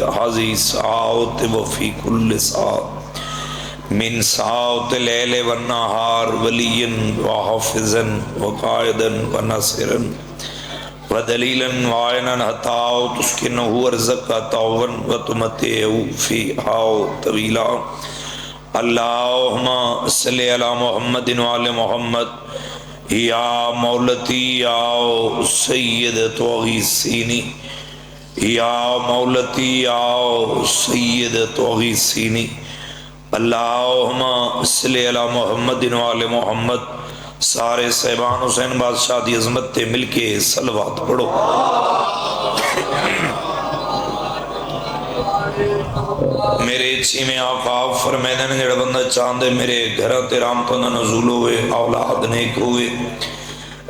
هذه ساعات وفي كل ساعة من ساعات الليل والنهار وليا وحافظا وقائدا وناصرا ودليلا وعينا حتى تسكنه ارزقا طوعا وتمتعه فيها طويلا اللهم صل على محمد وعلى محمد یا مولتی یا سید توغیثینی یا مولتی یا سید توغیثینی اللہم صلی علی محمد وعلی محمد سارے صاحبان حسین بادشاہ دی عظمت تے مل کے صلوات پڑھو میرے چھیمیں آقا فرمیدے نے جڑا بندہ چاندے میرے گھرہ تے رامتوں نہ نزول ہوئے اولاد نیک ہوئے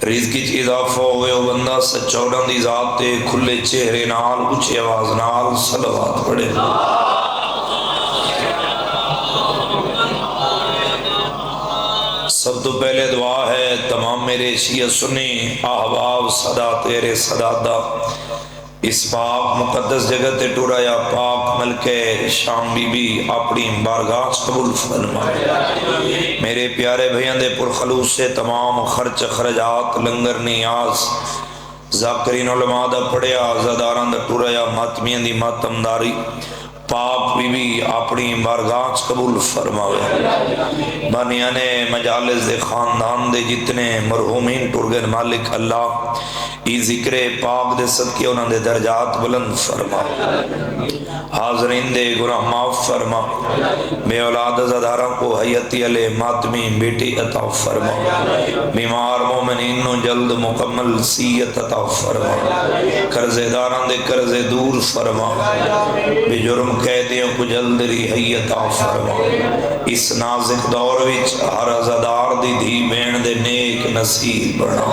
رزق کی اضافہ ہوئے وہ بندہ سچوڑاں دی ذات تے کھلے چہرے نال اچھی آواز نال صلوات پڑھے سب تو پہلے دعا ہے تمام میرے شیعہ سنی احباب صدا تیرے صدادہ اس پاک مقدس جگہ تے ٹورا یا پاک ملکہ شام بی بی اپنی بارگاہ قبول فرما میرے پیارے بھائیاں دے پرخلوص سے تمام خرچ خرجات لنگر نیاز ذاکرین علماء دا پڑھیا زداران دا ٹورا یا ماتمیاں دی ماتمداری پاک بی بی اپنی بارگاہ قبول فرماوے بانیان مجالس دے خاندان دے جتنے مرحومین ٹرگن مالک اللہ ای ذکر پاک دے صدقے انہوں دے درجات بلند فرما حاضرین دے گناہ معاف فرما بے اولاد زداروں کو حیاتی علیہ ماتمی بیٹی عطا فرما بیمار مومنین نو جلد مکمل سیت عطا فرما قرض داران دے قرض دور فرما بے جرم قیدیوں کو جلد رہائی عطا فرما اس نازک دور وچ ہر عزادار دی دھی بین دے نیک نصیب بنا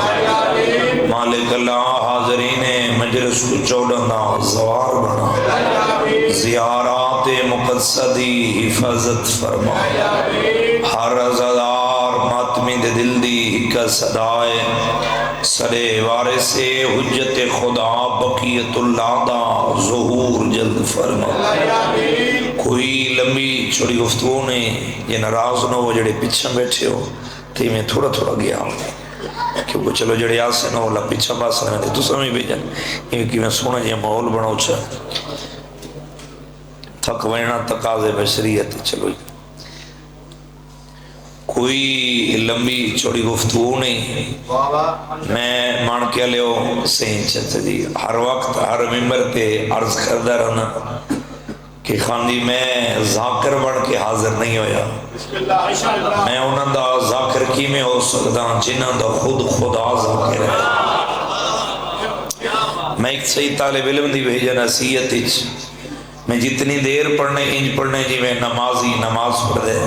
مالک اللہ حاضرین مجلس کو چوڑنا زوار بنا زیارات مقصدی حفاظت فرما ہر عزادار ماتمی دے دل دی ہکا صدائے سرے وارث حجت خدا بقیت اللہ دا ظہور جلد فرما کوئی لمبی چھوڑی گفتگو نے یہ ناراض نہ ہو جڑے پیچھے بیٹھے ہو تی میں تھوڑا تھوڑا گیا ہوں کیونکہ چلو جڑے آس سے نہ ہو پیچھا باس رہنے دے تو سمجھ بھی جائے کیونکہ میں سونا جی ماحول بناؤ چاہ تھک وینا تقاضے بشریت چلو کوئی لمبی چھوڑی گفتگو نہیں میں مان کے لیو سین چچا جی ہر وقت ہر ممبر تے عرض کردہ رہنا کہ خاندی میں ذاکر بڑھ کے حاضر نہیں ہویا میں انہوں دا ذاکر کی میں ہو سکتا جنہوں دا خود خدا ذاکر ہے میں ایک صحیح طالب علم دی بھیجا نصیحت میں جتنی دیر پڑھنے انج پڑھنے جی میں نمازی نماز پڑھ دے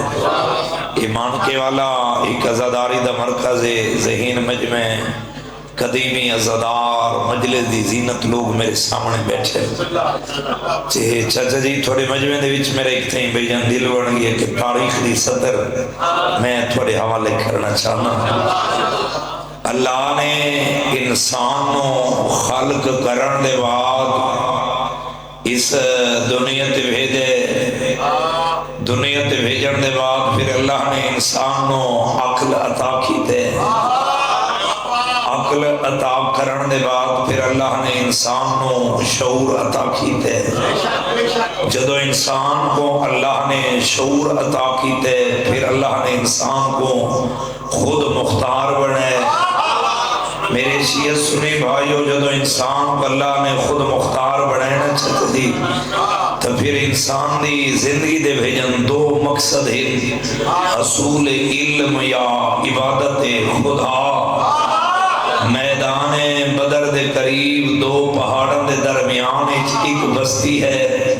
ایمان کے والا ایک عزاداری دا مرکز ذہین مجمع قدیمی عزادار مجلس دی زینت لوگ میرے سامنے بیٹھے چچا جی تھوڑے مجمع دے وچ میرے ایک تھیں بھئی جان دل بڑھ گیا کہ تاریخ دی صدر میں تھوڑے حوالے کرنا چاہنا اللہ نے انسانوں خلق کرن دے بعد اس دنیا تے بھیجے دنیا تے بھیجن دے بعد پھر اللہ نے انسانوں عقل عطا کی تے عقل عطا کرن دے بعد پھر اللہ نے انسانوں شعور عطا کی تے جدو انسان کو اللہ نے شعور عطا کی تے پھر اللہ نے انسان کو خود مختار بنے میرے شیعہ سنی بھائیو جدو انسان کو اللہ نے خود مختار بنانا چاہتے دی تو پھر انسان دی زندگی دے بھیجن دو مقصد ہیں حصول علم یا عبادت خدا میدان بدر دے قریب دو پہاڑوں دے درمیان ایک بستی ہے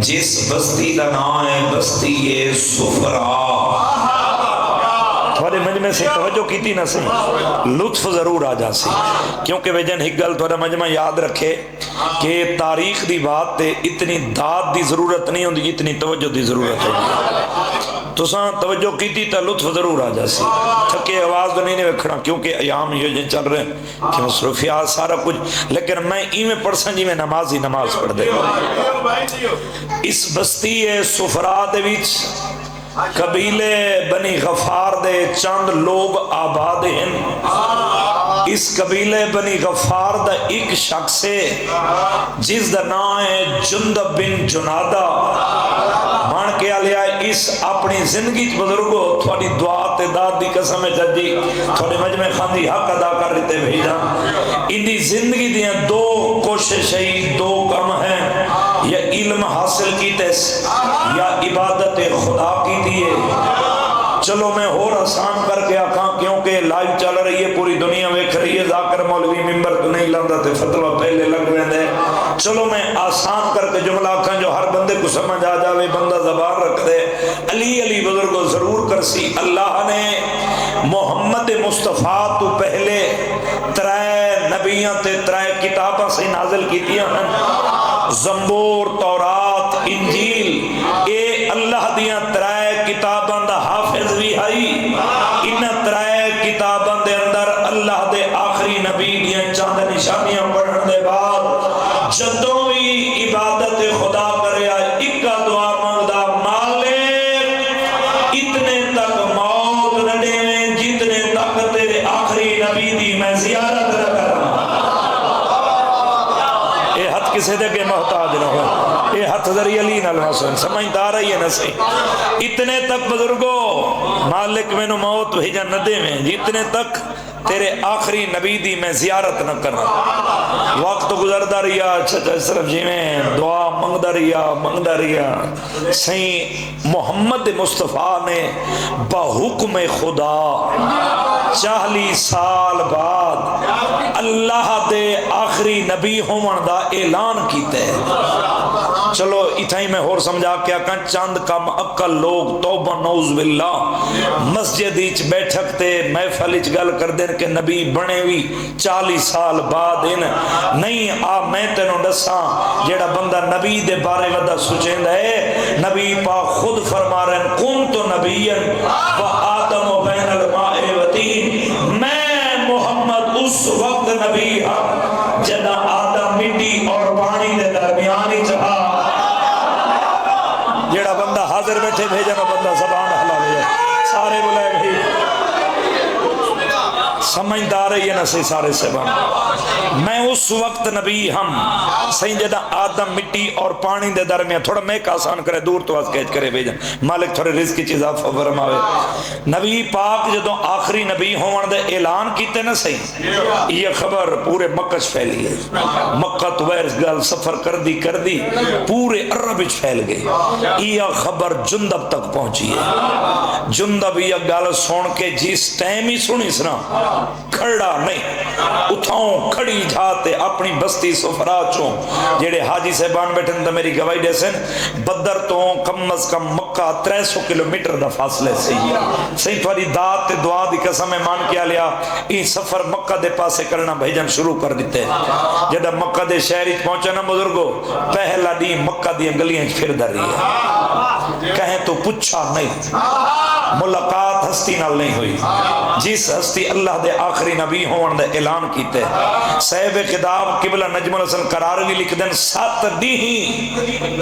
جس بستی کا نام ہے بستی صفرا تھوڑے مجمع سے توجہ کی تھی نہ سے لطف ضرور آ جا سی کیونکہ ویجن ایک گل تھوڑا مجمع یاد رکھے کہ تاریخ دی بات تے اتنی داد دی ضرورت نہیں ہوندی جتنی توجہ دی ضرورت ہے تساں توجہ کیتی تا لطف ضرور آ جاسی تھکے آواز تو نہیں وکھنا کیونکہ ایام یہ جن چل رہے ہیں کہ مصروفیات سارا کچھ لیکن میں ایویں پڑھساں جی میں نمازی نماز پڑھ دے اس بستی صفرا دے وچ قبیلے بنی غفار دے چند لوگ آباد ہیں اس قبیلے بنی غفار دا ایک شخص ہے جس دا نام ہے جندب بن جنادہ مان کے آلیا اس اپنی زندگی بزرگو تھوڑی دعا تے داد دی قسم ہے جدی تھوڑی مجمع خاندی حق ادا کر رہتے بھیجا اندی زندگی دیاں دو کوششیں دو کم ہیں یا علم حاصل کیتے یا عبادت خدا کی دیئے چلو میں اور آسان کر کے آکھاں کیونکہ لائیو چل رہی ہے پوری دنیا ویکھ رہی ہے ذاکر مولوی ممبر تو نہیں لاندا تے فتوہ پہلے لگ ویندے چلو میں آسان کر کے جملہ آکھاں جو ہر بندے کو سمجھ آ جاوے بندہ زبان رکھ دے علی علی بزرگوں ضرور کرسی اللہ نے محمد مصطفیٰ تو پہلے ترائے نبیاں تے ترائے کتاباں سے نازل کیتیاں ہیں زمبور تورات انجیل اے اللہ دیاں ترائے کتاباں دا حافظ بھی آئی ان ترائے کتاباں دے اندر اللہ دے آخری نبی دیاں چاند نشانیاں پڑھن دے بعد جدوں بھی عبادت خدا کرے اکا دعا مانگدا مالک اتنے تک موت نہ دے جتنے تک تیرے آخری نبی دی میں زیارت نہ کروں اے ہاتھ کسے دے کے محتاج نہ ہو اے ہاتھ ذری علی نالواسن سمجھدار ہے یہ نہ صحیح اتنے تک بزرگو مالک میں نو موت بھیجا نہ دے میں جتنے تک تیرے آخری نبی دی میں زیارت نہ کرنا وقت گزردہ رہیا اچھا صرف جی میں دعا منگدہ رہیا صحیح محمد مصطفیٰ نے بحکم خدا 40 سال بعد اللہ دے آخری نبی ہون دا اعلان کیتے ہیں چلو اتھائی میں اور سمجھا کیا کن چند کم اکل لوگ توبہ نعوذ باللہ مسجد ایچ بیٹھک تے محفل ایچ گل کر دیں کہ نبی بنے ہوئی 40 سال بعد ان نہیں آ میں تینوں ڈساں جیڑا بندہ نبی دے بارے ودا سچیں ہے نبی پاک خود فرما رہے ہیں کن تو نبیین و آدم و بین الماء و تین میں محمد اس وقت نبی ہاں جدا آدم مٹی اور پانی دے درمیانی چاہا جیڑا بندہ حاضر بیٹھے بھیجا نا بندہ زبان حلا بھیجا سارے بلائے بھی سمجھدار ہے یہ نہ صحیح سارے سے بان میں اس وقت نبی ہم صحیح جدہ آدم مٹی اور پانی دے درمیان تھوڑا میں آسان کرے دور تو آز کہج کرے بھیجن مالک تھوڑے رزق کی چیز آپ فرماوے نبی پاک جدوں آخری نبی ہون دے اعلان کیتے نہ صحیح یہ خبر پورے مکہ پھیلی ہے مکہ تو ویرس گل سفر کر دی پورے عرب پھیل گئی یہ خبر جندب تک پہنچی ہے جندب یہ گل سن کے جس ٹائم ہی سنی سنا کھڑا نہیں اتھاؤں کھڑی جاتے اپنی بستی سفرا چوں جیڑے حاجی صاحبان بیٹھن تو میری گواہی دے سن بدر تو کم از کم مکہ 300 کلومیٹر دا فاصلے صحیح تھوڑی دعات تے دعا دی قسم مان کیا لیا این سفر مکہ دے پاسے کرنا بھیجن شروع کر دیتے جدہ مکہ دے شہری پہنچا نا بزرگو پہلا دی مکہ دی گلیاں پھر در رہی ہے کہیں تو پچھا نہیں ملاقات ہستی نال نہیں ہوئی جس ہستی اللہ دے آخری نبی ہون دے اعلان کیتے صاحب کتاب قبلہ نجم الحسن قرار بھی لکھ دیں 7 دی ہی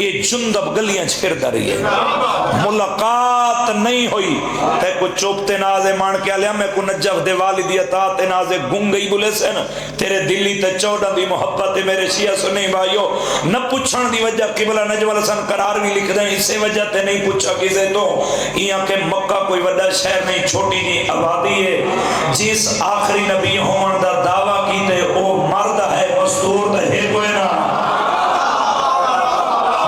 یہ جندب گلیاں پھر در رہی ہے ملاقات نہیں ہوئی تے کو چوپتے نازے مان کے آلیا میں کو نجف دے والدی عطا نازے گنگ گئی بولے سے نا تیرے دلی تے 14 دی محبت میرے شیعہ سنیں بھائیو نہ پوچھن دی وجہ قبلہ نجم الحسن قرار بھی لکھ دیں اسے وجہ تے نہیں پوچھا کسے تو یہاں کہ مکہ کوئی وڈا شہر نہیں چھوٹی جی آبادی ہے جس آخری نبی ہون دا دعویٰ کیتے او مرد ہے مستور تے ہے کوئی نہ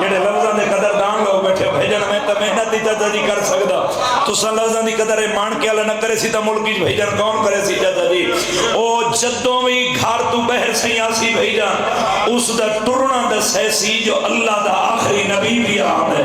جڑے لفظاں دے قدر دان لوگ بیٹھے بھیجن میں تا محنت چاچا جی کر سکدا تو سن لفظاں دی قدر مان کے اللہ نہ کرے سی تا ملکی بھیجن کون کرے سی چاچا جی او جدوں بھی گھر تو بہر سیاسی بھیجن اس دا ٹرنا دس ہے سی جو اللہ دا آخری نبی بھی آم ہے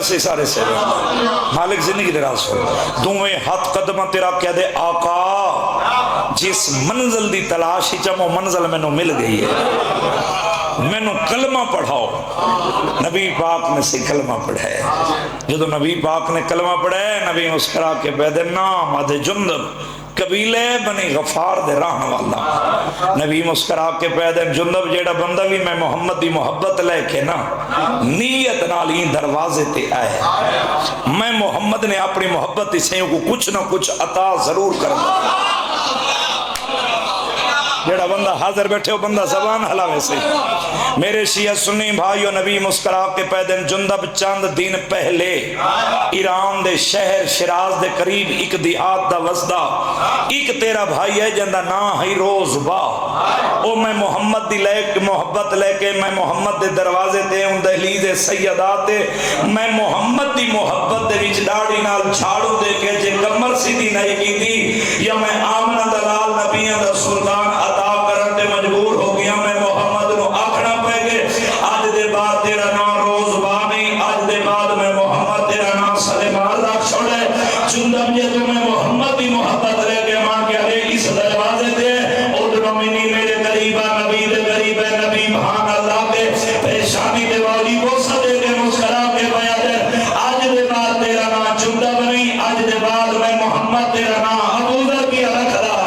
نا سی سارے سے مالک زندگی دراز ہو دوئے ہاتھ قدمہ تیرا کہہ دے آقا جس منزل دی تلاشی چمو منزل میں نو مل گئی ہے میں نو کلمہ پڑھاؤ نبی پاک نے سے کلمہ پڑھائے جو نبی پاک نے کلمہ پڑھائے نبی مسکرا کے بیدے نام آدھے جندب قبیلے بنی غفار دے راہن والا نبی مسکرا کے پیدے جندب جیڑا بندہ بھی میں محمد دی محبت لے کے نا نیت نالین دروازے تے آئے میں محمد نے اپنی محبت اسے کو کچھ نہ کچھ عطا ضرور کرنا جیڑا بندہ حاضر بیٹھے ہو بندہ زبان حلاوے سے میرے شیعہ سنی بھائیو نبی مسکرا کے پیدن جندب چند دن پہلے ایران دے شہر شراز دے قریب ایک دیہات دا وزدہ ایک تیرا بھائی ہے جندہ نا ہی روز با او میں محمد دی لے محبت لے کے میں محمد دے دروازے تے ان دہلیز سیدات تے میں محمد دی محبت دے وچ ڈاڑی نال چھاڑو دے کے جے کمر سیدھی نہیں کی دی یا میں آمنہ دلال نبیان دا سلطان عطا کرتے مجبور ہو گیا میں محمد نو آکھنا پہ گے آج دے بعد تیرا نام روز بانی آج دے بعد میں محمد تیرا نام سلیمان رکھ چھوڑے چندم جے تو میں محمد دی محبت لے کے مان کے آلے اس دروازے دے ادھر منی میرے قریبہ نبی دے قریبہ نبی بھان اللہ کے پیشانی دے والی کو صدے کے مسکرا کے بیا دے آج دے بعد تیرا نام چندم نہیں آج دے بعد میں محمد تیرا نام ابو ذر کی رکھ رہا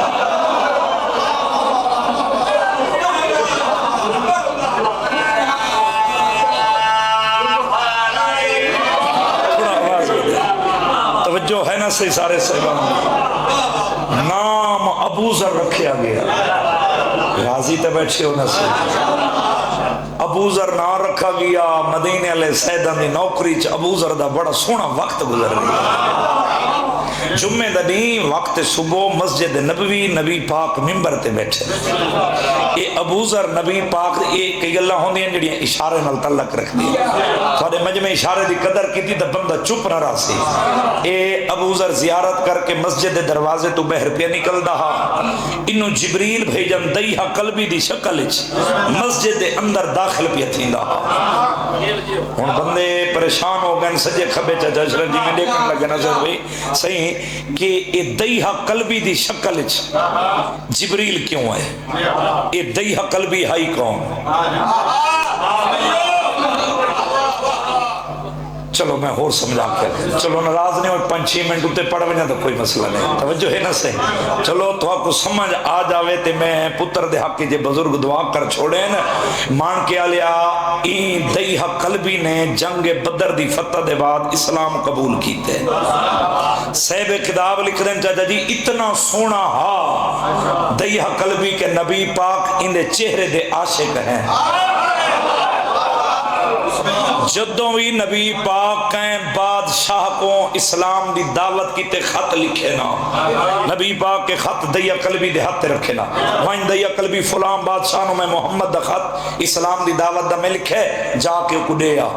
جو ہے نا سے سارے سیبان نام ابو ذر رکھیا گیا راضی تے بیٹھے ہونا سے ابو ذر نہ رکھا گیا مدینے علیہ سیدہ دی نوکری چ ابو ذر دا بڑا سونا وقت گزر گیا جمعہ دا نہیں وقت صبح مسجد نبوی نبی پاک ممبر تے بیٹھے اے ابو ذر نبی پاک اے کئی اللہ ہوندی ہیں جڑیاں اشارے نال تعلق رکھ دی تھوڑے مجمع اشارے دی قدر کیتی تے بندہ چپ نہ رہا سی اے ابو ذر زیارت کر کے مسجد دروازے تو بہر پہ نکل دہا انہوں جبریل بھیجن دیہا قلبی دی شکل اچ مسجد دے اندر داخل پہ تھیندا ہن بندے پریشان ہو گئے سجے کھبے چا جشرن جی میں دیکھنے لگے نظر بھئی صحیح کہ اے دیہا قلبی دی شکل اچ جبریل کیوں ہے اے دیہا قلبی ہائی کون چلو میں اور سمجھا کے چلو ناراض نہیں ہوئے 5-6 منٹ اتے پڑھ بجا تو کوئی مسئلہ نہیں توجہ ہے نا سے چلو تو آپ کو سمجھ آ جاوے تے میں پتر دے حق کی جے بزرگ دعا کر چھوڑے نا مان کے آلیا این دیہا قلبی نے جنگ بدر دی فتح دے بعد اسلام قبول کیتے صحیب کتاب لکھ دیں چاچا جی اتنا سونا ہا دیہا قلبی کے نبی پاک ان دے چہرے دے عاشق ہیں جدوں بھی نبی پاک کہیں بادشاہ کو اسلام دی دعوت کی تے خط لکھے نا نبی پاک کے خط دیا قلبی دے ہاتھ رکھے نا وہیں دیا قلبی فلان بادشاہ نو میں محمد دا خط اسلام دی دعوت دا میں لکھے جا کے کو دیا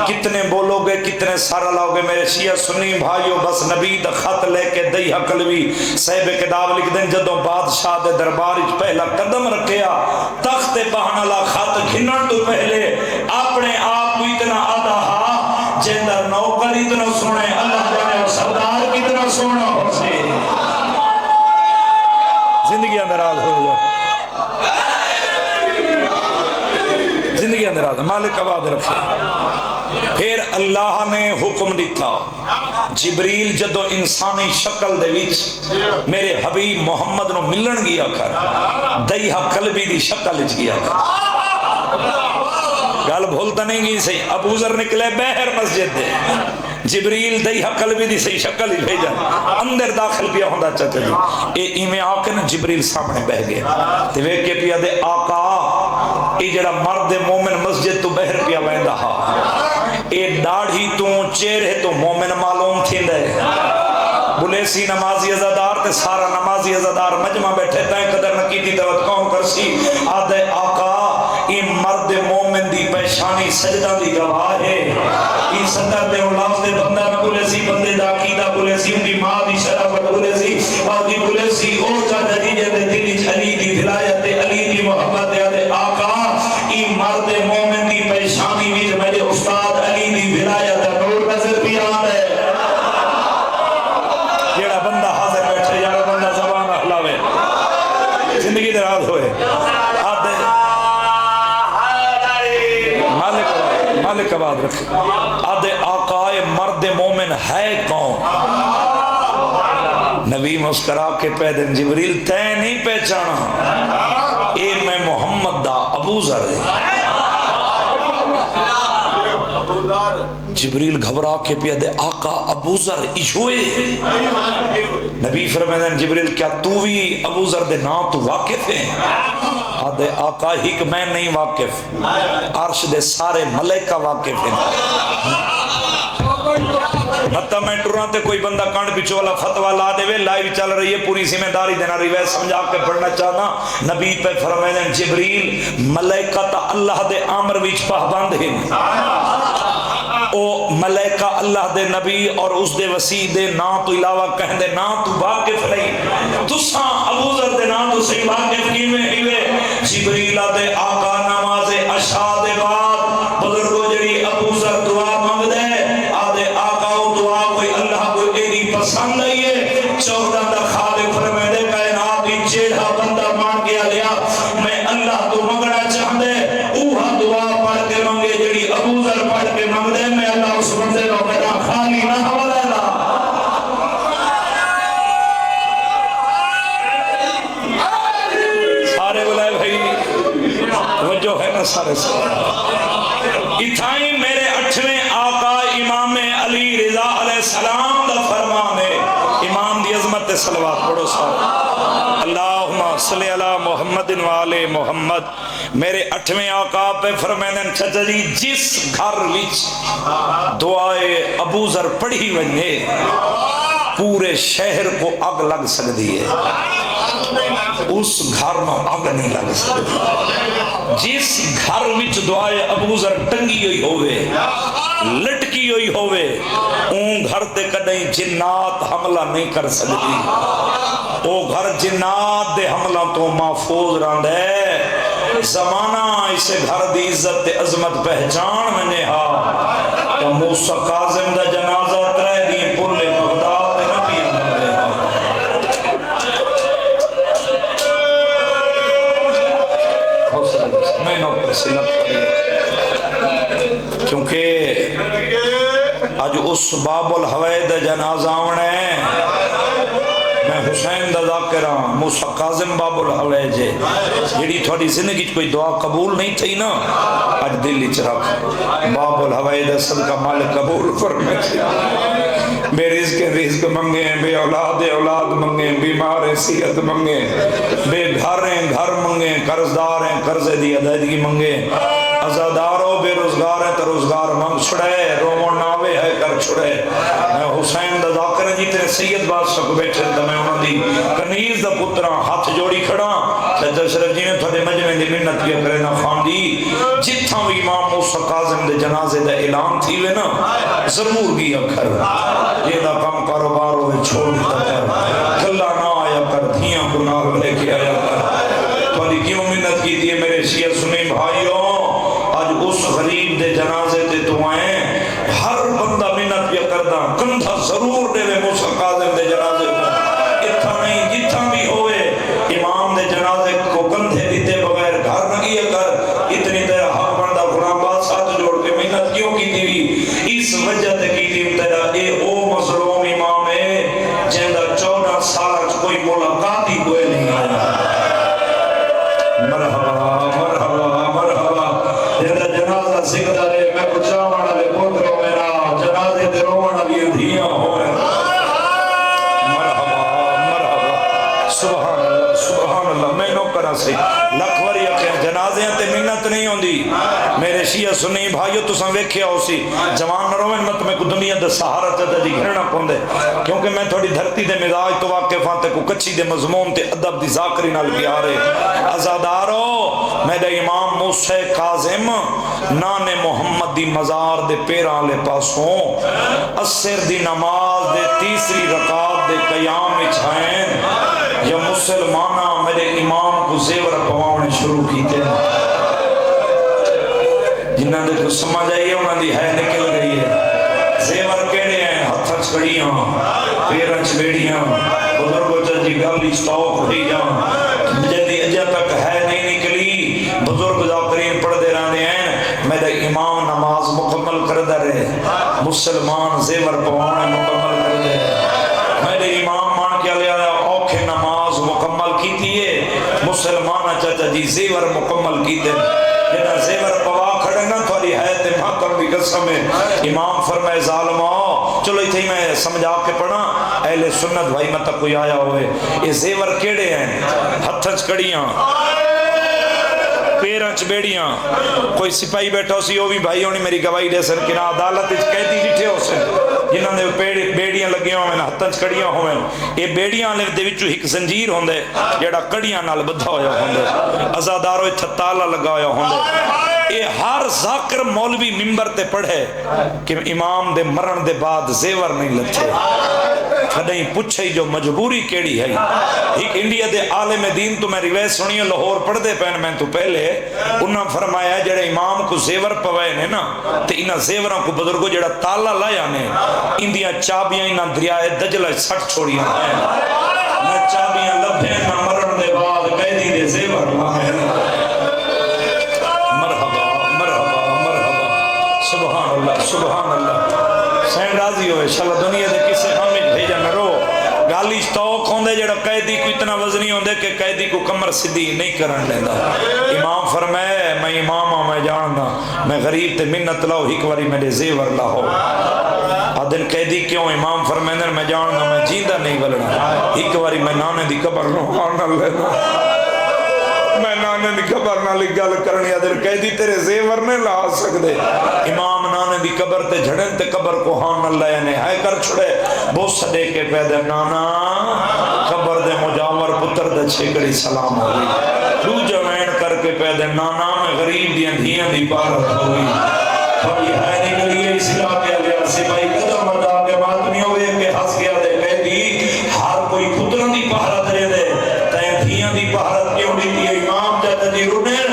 کتنے بولو گے کتنے سارا لاؤ گے میرے شیعہ سنی بھائیو بس نبی دا خط لے کے دیا قلبی صحیب کتاب لکھ دیں جدوں بادشاہ دے دربار پہلا قدم رکھیا تخت بہن اللہ خط گھنن تو پہلے اپنے آپ کو اتنا آدھا ہا جندر نوکر اتنا سنے اللہ جانے سردار کتنا سونا ہو سے زندگی اندر آدھ ہو جائے زندگی اندر آدھ مالک آباد رکھے پھر اللہ نے حکم دیتا جبریل جدو انسانی شکل دے وچ میرے حبیب محمد نو ملن گیا کر دیہا قلبی دی شکل اچ گیا کر گل بھولتا نہیں گی صحیح ابو ذر نکلے بہر مسجد دے جبریل دیہا قلبی دی صحیح شکل ہی بھیجا اندر داخل پیا ہوندہ چاچا جی اے ایمیں آکے نا جبریل سامنے بہ گئے تے وے کے پیا دے آقا اے جڑا مرد مومن مسجد تو بہر پیا ویندہ ہا اے ڈاڑھی تو چہرے تو مومن معلوم تھی دے بلیسی نمازی ازادار تے سارا نمازی ازادار مجمع بیٹھے تائیں قدر نکیتی دوت کون کرسی آدھے آقا ای مرد مومن دی پیشانی سجدہ دی گواہ ہے ای صدر دے اولاد دے بندہ نہ بلیسی بندے دا عقیدہ بلیسی ان دی ماں دی شرافت بلیسی اور دی بلیسی اور کا نتیجہ دے دلی علی دی ولایت علی دی محبت دے آقا ای مرد مومن دی پیشانی وچ میرے استاد علی دی ولایت نور نظر زندگی دراز ہوئے آدھے مالک آباد رکھے آدھے آقائے مرد مومن ہے کون؟ نبی مسکرا کے پیدن جبریل تے نہیں پہچانا اے میں محمد دا ابو ذر جبریل گھبرا کے پیدے آقا ابو ذر ایشوئے نبی فرمائے جبریل کیا تو بھی ابو ذر دے نام تو واقف ہے؟ آدھے آقا ہی کہ میں نہیں واقف عرش دے سارے ملائکہ واقف ہیں حتیٰ میں ٹران تے کوئی بندہ کانڈ پچھو والا فتوہ لا دے وے لائیو چل رہی ہے پوری ذمہ داری دینا ریوائز سمجھا کے پڑھنا چاہنا نبی پہ فرمائے جبریل ملائکہ تا اللہ دے آمر ویچ پہبند ہیں او ملائکہ اللہ دے نبی اور اس دے وسیع دے نا تو علاوہ کہن دے نا تو واقف نہیں تساں ابو ذر دے نا تو صحیح واقف کی میں ہیوے جبریل دے آقا نماز عشاء دے بعد بزرگو جڑی ابو ذر دعا مانگ دے آدھے آقا و دعا کوئی اللہ کو ایڈی پسند آئیے 14 دا خالق فرمائے دے کائنات کی جیڑا بندہ مان گیا لیا میں اللہ تو مانگنا چاہن دے اوہا دعا پڑھ کے مانگے جڑی ابو ذر پڑھ کے مانگ دے میں اللہ اس بندے کو میرا خالی نہ حوالہ دا سارے بلائے بھائی وجہ ہے نا سارے اتھائی میرے 8ویں آقا امام علی رضا علیہ السلام دا فرمان ہے امام دی عظمت صلوات پڑھو سارے اللہم صلی علی محمد وآلِ محمد میرے 8ویں آقا پہ فرمائن چچا جی جس گھر وچ دعائے ابو ذر پڑھی ونجے پورے شہر کو اگ لگ سکتی ہے اس گھر میں اگ نہیں لگ سکتی جس گھر وچ دعائے ابو ذر ٹنگی ہوئی ہوئے لٹکی ہوئی ہوئے اون گھر تے کدیں جنات حملہ نہیں کر سکتی او گھر جنات دے حملہ تو محفوظ رہند ہے زمانہ اسے گھر دی عزت تے عظمت پہچان میں نے ہاں کہ موسیٰ کاظم دا جنازہ ترے دی پرلے بغداد تے نبی اندر دے ہاں میں نو پرسلت کیونکہ آج اس باب الحوید جنازہ آنے میں حسین دا ذاکرہ موسیٰ قاظم باب الحوید جے جیڑی تھوڑی زندگی کوئی دعا قبول نہیں تھی نا آج دلی چرک باب الحوید اصل کا مالک قبول فرمائے بے رزق منگے بے اولاد منگے بیمار صحت منگے بے گھر منگے قرضدار ہیں قرض دی ادائیگی منگے ازادارو بے روزگار ہے تو روزگار منگ چھڑے رومن ناوے ہے کر چھڑے میں حسین دا ذاکر جیتے سید بادشاہ کو بیٹھے تو میں انہوں دی کنیز دا پترہ ہاتھ جوڑی کھڑا چچا شرف جی نے تھوڑے مجمع دی منت کیا کرے نا خان دی جتھاں بھی امام موسیٰ قاظم دے جنازے دا اعلان تھی وے نا ضرور گیا کر یہ دا کم کاروبار ہوئے چھوڑ دیتا کر کھلا نہ آیا کر دھیاں گناہ لے کے آیا کر تھوڑی کیوں منت کی دیئے میرے شیعہ سنی بھائیوں آج اس غریب دے جنازے تے دعائیں ہر بندہ منت پہ کردہ کندھا ضرور دے لے موسیٰ قاظم دے جنازے کو اتھا نہیں جتھا بھی ہوئے امام دے جنازے کو کندھے دیتے بغیر گھر نہ کیا کر اتنی دیر حق بندہ غلام بات ساتھ جوڑ کے منت کیوں کی دیوی اس وجہ تے کی دیو تیرا اے او مظلوم امام ہے جندہ 14 سالہ کوئی ملاقات ہی کوئی نہیں آیا مرحبا مرحبا مرحبا جندہ جنازہ سکھتا رہے میں کچھاوانا لے پوتروں میرا جنازے دے روانہ بھی دھیاں ہوئے مرحبا مرحبا سبحان اللہ میں نو کرا سی لکھ وری اکھیں جنازے تے منت نہیں ہوندی میرے شیعہ سنی بھائیو تو سن ویکھیا ہو سی جوان نہ روین مت میں کو دنیا دا سہارا تے دی گھرنا پوندے کیونکہ میں تھوڑی دھرتی دے مزاج تو واقف ہاں تے کو کچھی دے مضمون تے ادب دی ذاکری نال پیارے آزادارو میں دے امام موسیٰ قاظم نان محمد دی مزار دے پیران لے پاسوں اثر دی نماز دے تیسری رکعت دے قیام اچھائیں یا مسلمانہ میرے امام کو زیور پوانے شروع کیتے جنہاں دے کو سمجھ آئیے انہاں دی ہے نکل گئی ہے زیور کیڑے ہیں ہتھا چھڑیاں پیرن چھڑیاں بزرگو جی گلی ستاؤ کھڑی جاں جدی مسلمان زیور پوانے مکمل کر دے میرے امام مان کے لیا اوکھے نماز مکمل کی تیئے مسلمان چاچا جی زیور مکمل کی دے جنہا زیور پوا کھڑے نا تھوڑی حیات محکم بھی قسم ہے امام فرمائے ظالمہ چلو ہی میں سمجھا کے پڑھا اہل سنت بھائی میں تک کوئی آیا ہوئے یہ زیور کیڑے ہیں ہتھنچ کڑیاں پیرنچ بیڑیاں کوئی سپاہی بیٹھا ہو سی وہ بھی بھائی ہونی میری گواہی دے سن کہ نہ عدالت اس قیدی جٹھے ہو سن جنہوں نے بیڑیاں لگیاں ہوئے ہتھنچ کڑیاں ہوئے یہ بیڑیاں لے دے وچوں ایک زنجیر ہوندے جیڑا کڑیاں نال بدھا ہویا ہوندے ازادارو اتھا تالا لگا ہویا ہوندے یہ ہر ذاکر مولوی ممبر تے پڑھے کہ امام دے مرن دے بعد زیور نہیں لچھے کدیں پوچھے جو مجبوری کیڑی ہے ایک انڈیا دے عالم دین تو میں روایت سنی لاہور پڑھ دے پہن میں تو پہلے انہاں فرمایا جڑے امام کو زیور پوائے نے نا تے انہاں زیوراں کو بزرگو جڑا تالا لایا نے اندیاں چابیاں انہاں دریائے دجلہ سٹ چھوڑیاں نہ چابیاں لبھیں نہ مرن دے بعد قیدی دے زیور لائے سبحان اللہ سبحان اللہ سین راضی ہوئے شاءاللہ دنیا دے کسے ہمیں بھیجا نہ رو گالی ستوک ہوندے جڑا قیدی کو اتنا وزنی ہوندے کہ قیدی کو کمر صدی نہیں کرن لیندہ امام فرمائے میں امام ہوں میں جاننا میں غریب تے منت لاؤ ایک واری میرے زیور لاؤ آدھن قیدی کیوں امام فرمائے میں جاننا میں جیندہ نہیں بلنا ایک واری میں نانے دی قبر نہ لینا میں نانے دی قبر نہ گل کرنی ادھر قیدی تیرے زیور نے لا سکدے امام نانے دی قبر تے جھڑن تے قبر کو ہاں نہ لے نے ہے کر چھڑے بہت سدے کے پیدے نانا قبر دے مجاور پتر دے چھکڑی سلام ہوئی تو جوین کر کے پیدے نانا میں غریب دیاں دھیاں دی بارت ہوئی تھوڑی ہے نکلی ہے اسلام کے لئے سپاہی قدم ادا کے ماتمی ہوئے کہ ہس گیا دے قیدی ہر کوئی پتران دی پہرت دے دے تین دھیاں دی پہرت کیوں دی دی امام جاتا جی رونین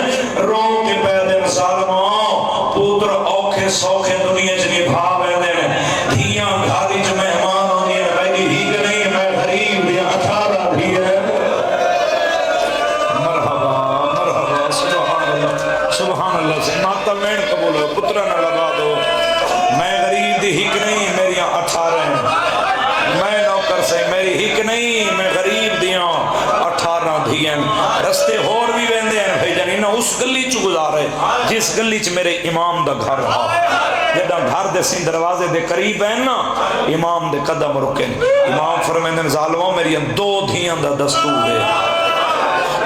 رو کے پیدے مسالموں پوتر اوکھے سوکھے دنیا جنی بھاو ہے دے دھیاں گھاری جو مہمان ہوں دی قیدی ہی کہ نہیں میں غریب دیا 18 بھی ہے مرحبا مرحبا سبحان اللہ سبحان اللہ سے ماتا مین قبول ہو پترہ نہ لگا دو میں غریب دی ہک نہیں میری 18 ہیں میں نوکر سے میری ہک نہیں میں غریب دیاں 18 دھیاں رستے ہور بھی ویندے ہیں بھائی جانی نہ اس گلی چ گزارے جس گلی چ میرے امام دا گھر رہا جدہ گھر دے سین دروازے دے قریب ہیں نا امام دے قدم رکیں امام فرمیندن ظالموں میری 2 دھیاں دا دستور ہے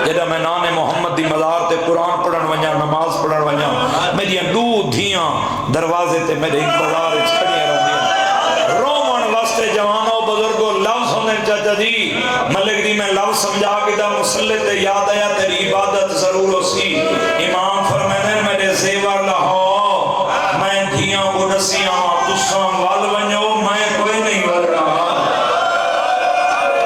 جدہ میں نانے محمد دی مزار تے قرآن پڑھن ونجا نماز پڑھن ونجا میری 2 دھیاں دروازے تے میرے انتظار چھڑیاں رہتی رومن واسطے جوانوں بزرگوں لفظ ہونے چاچا جی ملک دی میں لفظ سمجھا کے دا مسلح تے یاد آیا تیری عبادت ضرور ہو سی امام فرمینے میرے زیور لہو میں دھیاں کو رسیاں تساں وال ونجو میں کوئی نہیں ول رہا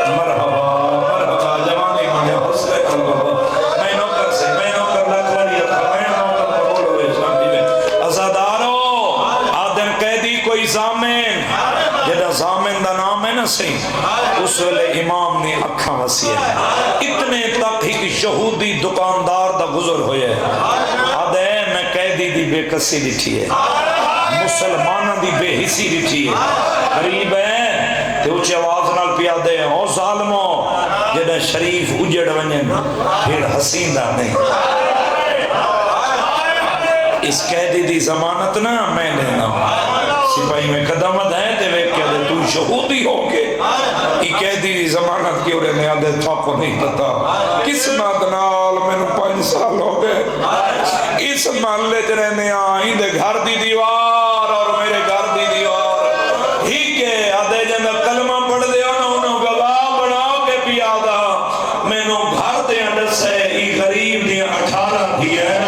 مرحبا مرحبا جوانی مجھے حسلے قلبہ میں نوکر سے میں نوکر لکھوری تھا میں نوکر قبول ہوئے اسلام دی میں ازادارو آدم قیدی کوئی زامن جدہ زامن دا نام ہے نا سی اس ویلے امام نے اکھاں وسیع ہے اتنے تک ہی کہ شہودی دکاندار دا گزر ہوئے آدھے میں قیدی دی بے کسی لٹھی ہے مسلمانہ دی بے حسی لٹھی ہے قریب ہے تے اچھے آواز نال پیا دے او ظالموں جدہ شریف اجڑ ونجن پھر حسین دا نہیں اس قیدی دی ضمانت نہ میں لینا سپاہی میں قدمت ہے تے وہ کہہ دے تو شہودی ہو کے یہ قیدی دی ضمانت کی اور میں آدھے تھا کو نہیں پتا کس نادنال میں نے 5 سال ہو گئے اس محلے چ رہنے آئیں دے گھر دی دیوار اور میرے گھر دی دیوار ہی کے آدھے جنہ کلمہ پڑھ دے انہوں گواہ بناؤ کے بھی آدھا میں نو گھر دے اندر سے ای غریب دی 18 دی ہے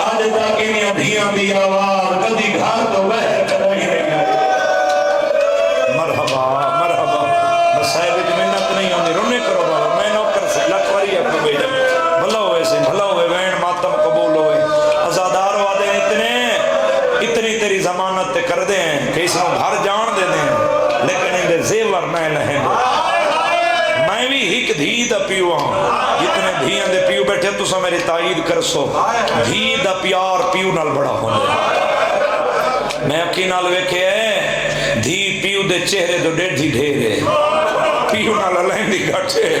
آج تک انہیں دھیاں دی آواز کدی گھر تو بہر کر رہی نہیں ہے مرحبا مرحبا مسائب کی محنت نہیں ہوندی رونے کرو بابا میں نوکر سے لکھوری اپنے بیٹا بھلا ہوئے سے بھلا ہوئے وین ماتم قبول ہوئے ازادار وعدے اتنی تیری ضمانت تے کر دے ہیں کہ اس نے گھر جان دے دیں لیکن ان دے زیور نہ لہیں میں بھی ہک دھی دا پیو ہوں جتنے دھیاں دے پیو بیٹھے تو سا میری تائید کر سو دھی دا پیار پیو نال بڑا ہوندے میں اکی نال ویکھے دھی پیو دے چہرے تو ڈیڑھی ڈھیرے پیو نال لہندی گھٹے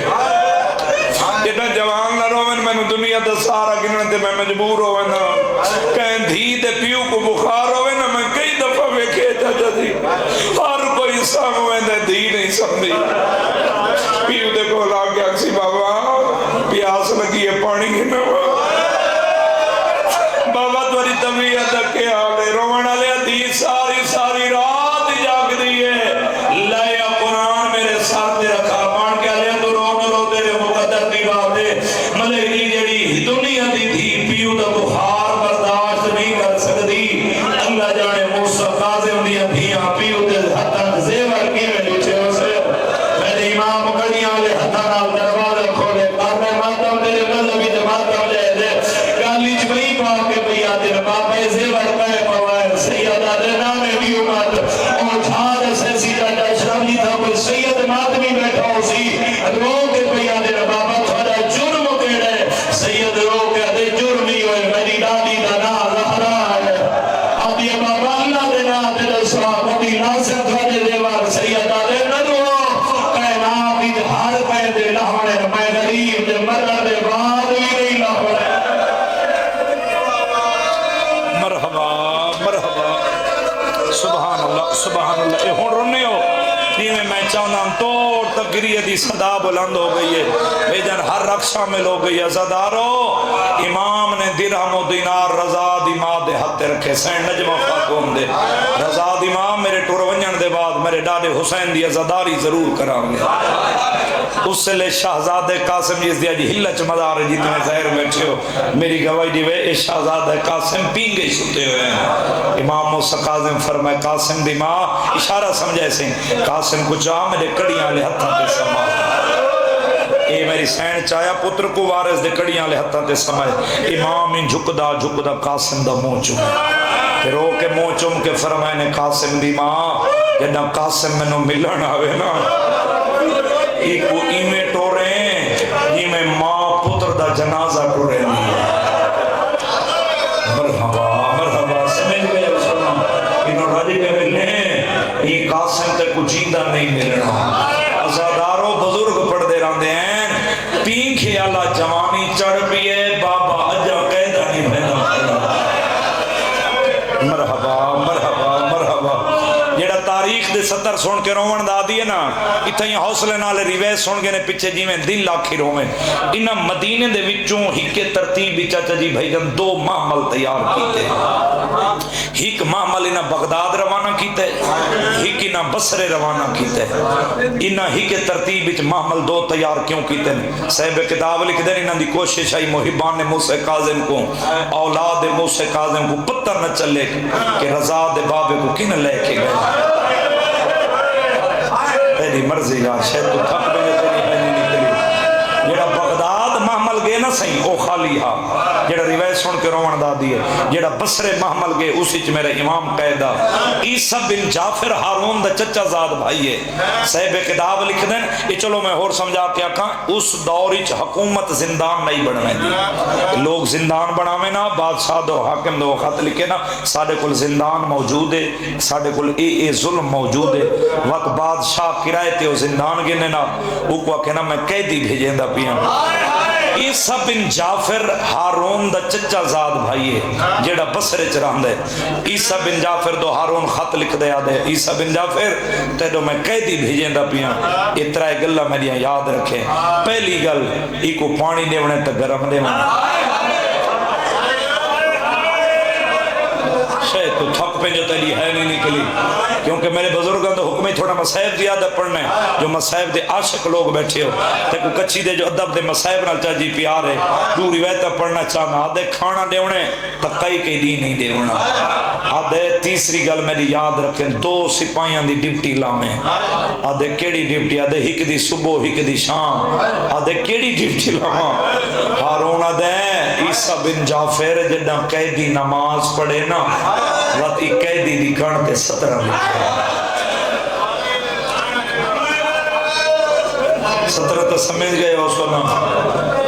جنا جوان نہ روین میں دنیا دا سارا گنن تے میں مجبور ہوئے نا کہیں دھی دے پیو کو بخار ہوئے نا میں کئی دفعہ ویکھے چاچا جی ہر کوئی سام ہوئے دے دھی نہیں سمجھی پیو دے کو لا گیا کسی بابا پیاس لگی ہے پانی گھنا بابا توری طبیعت کے حالے رومن علیہ دی ساری رات جاگ دیئے لیا قرآن میرے ساتھ دے رکھا مان کے علیہ تو رو تیرے مقدر دی بابے ملہی جڑی دنیا دی تھی پیو دا بخار برداشت نہیں کر سکتی اللہ جانے موسیٰ قاظم دیا دھیاں پیو دے حتن زیور کی میں لچے اسے میرے امام کڑیاں لے حتن آل دروازے کھولے کارنے ماتم تیرے مذہبی جماعتم لے دے گالی چبئی پاک کے بھئی آتے بابا زیور کہے پوائے سیدہ دے نامے بھی امت اور جھاڑ سے سیدہ اشرف جی تھا کوئی سید ماتمی بیٹھا ہو سی رو کے بھئی آتے بابا تھوڑا جرم کہڑے سید رو کے آتے جرم ہی ہوئے میری دادی دا نا زہرا ہے آتی بابا اللہ دے نا دے سوا مدی ناصر تھوڑے دیوار سیدہ دے ندو کہے نا بھی ہر پہ دے لہوڑے میں غریب دے مرد دے بعد بھی نہیں لہوڑے سبحان اللہ اے ہون رونے ہو نیمیں میں چاہنا ہم توڑ تقریہ دی صدا بلند ہو گئی ہے بھیجن ہر رکھ شامل ہو گئی ہے زدارو امام نے درہم و دینار رضا دیماں دے ہاتھ رکھے سین نجمہ فاقوم دے رضا دیماں میرے ٹور ونجن دے بعد میرے ڈاڈے حسین دی زداری ضرور کرام گے اس سے لے شہزاد قاسم جس دیا جی ہلچ مدار جتنے ظاہر بیٹھے ہو میری گواہی دی وے اے شہزاد قاسم پینگے ستے ہوئے ہیں امام موسیٰ قاسم فرمائے قاسم دی ماں اشارہ سمجھے سے قاسم کو چاہ میرے کڑیاں لے ہتھاں تے سما اے میری سین چاہیا پتر کو وارث دے کڑیاں لے ہتھاں تے سمائے امام ان جھکدا قاسم دا منہ چوم پھر رو کے منہ چوم کے فرمائے نے قاسم دی ماں جنہ قاسم میں نو ملن آوے نا ایک وہ ایمیں ٹورے ہیں میں ماں پتر دا جنازہ ٹورے نہیں مرحبا سمجھ گئے سنا انہوں راجی پہ ملنے یہ قاسم تے کچھ جیندہ نہیں ملنا ازاداروں بزرگ پڑھ دے رہاں دے ہیں پینکھے اللہ جوانی چڑھ پیئے بابا اجا قیدہ نہیں بہنا مرحبا جیڑا تاریخ دے ستر سن کے رومن دا دیئے نا اتھا یہ حوصلے نالے ریویز سن گے نے پچھے جی میں دل لاکھی رومن انہا مدینے دے وچوں ہی کے ترتیب بھی چاچا جی بھائی جن 2 محمل تیار کیتے ہیک محمل انہا بغداد روانہ کیتے ہیک انہا بصرے روانہ کیتے انہا ہی کے ترتیب وچ محمل 2 تیار کیوں کیتے صاحب کتاب لکھ دیں انہا دی کوشش آئی محبان موسیٰ قاظم کو اولاد موسیٰ قاظم کو پتر نہ چلے کہ رضا دے بابے کو کن لے کے گئے تیری مرضی جان شاید تو تھک بنے تیری بینی نکلی جیڑا بغداد محمل گئے نا سہی او خالی ہا جیڑا روایت سن کے روان دا دیئے جیڑا بصرے محمل گئے اسی چ میرا امام قیدہ عیسیٰ بن جعفر ہارون دا چچا زاد بھائی ہے صاحب کتاب لکھ دیں یہ چلو میں اور سمجھا کیا کہاں اس دوری چ حکومت زندان نہیں بڑھنے دی لوگ زندان بڑھاویں نا بادشاہ دو حاکم دو خط لکھے نا ساڑھے کل زندان موجود ہے ساڑھے کل اے ظلم موجود ہے وقت بادشاہ کرائے تے وہ زندان گنے نا وہ کو کہنا میں قیدی بھیجیں دا پیاں عیسیٰ بن جعفر ہارون دا چچا زاد بھائی ہے جیڑا بصرے چران دے عیسیٰ بن جعفر دو ہارون خط لکھ دے آدھے عیسیٰ بن جعفر تیڑو میں قیدی بھیجیں دا پیاں اترائے گلہ میں لیا یاد رکھیں پہلی گل ایکو پانی دیونے تا گرم دیونے شاید تو تھک پہ جو تیری ہے نہیں نکلی کیونکہ میرے بزرگوں تو حکمی تھوڑا مسائب زیادہ پڑھنے جو مسائب دے عاشق لوگ بیٹھے ہو تے کو کچھی دے جو ادب دے مسائب نال چاہ جی پیار ہے دو روایتہ پڑھنا چاہنا آدھے کھانا دیونے تقائی کے دی نہیں دیونا آدھے تیسری گل میری یاد رکھیں 2 سپاہیاں دی ڈیوٹی لامیں آدھے کیڑی ڈیوٹی آدھے ہک دی صبح ہک دی شام آدھے کیڑی ڈیوٹی لاما ہارون آدھے عیسیٰ بن جعفر جدہ قیدی نماز پڑھے نا وقت ایک قیدی دی کھانتے 17 لکھے 17 تو سمجھ گئے ہو سنا